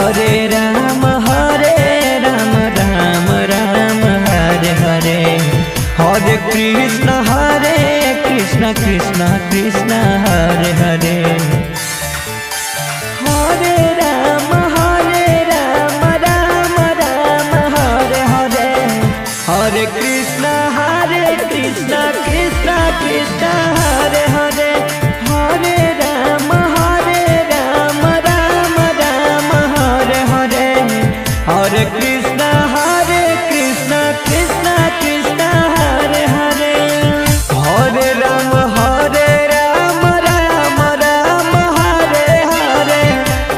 Hare Ram Ram Ram Hare Hare, Hare Krishna Krishna Krishna Hare Hare. Hare Ram Ram Ram Hare Hare, Hare Krishna Krishna Krishna Hare Hare. Hare Ram Ram Ram Hare Hare, Hare Krishna Krishna Krishna Hare Hare. Hare Ram Ram Ram Hare Hare,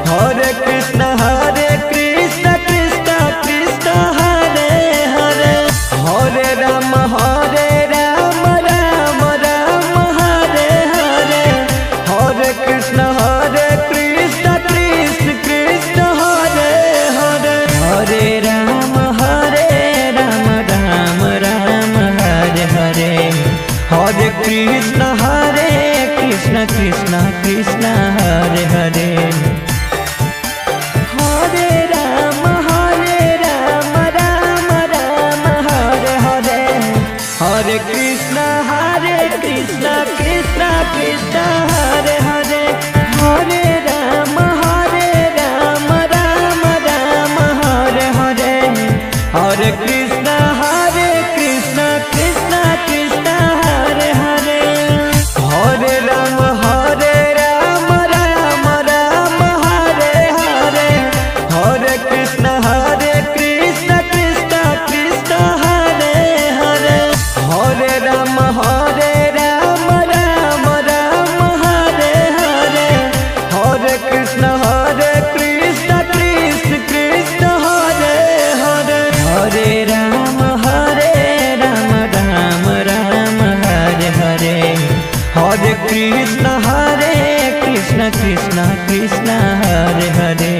Hare Krishna Krishna Krishna Hare Hare. Hare Ram Ram Ram Hare Hare, Hare Krishna Krishna Krishna Hare Hare. Hare Ram Ram Ram Hare Hare, Hare Krishna Krishna Krishna Hare Hare. Hare Ram Ram Ram Hare Hare, Hare Krishna Krishna Krishna Hare Hare. Hare Ram Ram Ram Hare Hare, Hare Krishna Krishna Krishna Hare Hare. Hare Ram Ram Ram Hare Hare, Hare Krishna Krishna Krishna Hare Hare. Hare Ram Ram Ram Hare Hare, Hare Krishna Krishna Krishna Hare Hare. Hare Ram Ram Ram Hare Hare, Hare Krishna Krishna Krishna Hare Hare.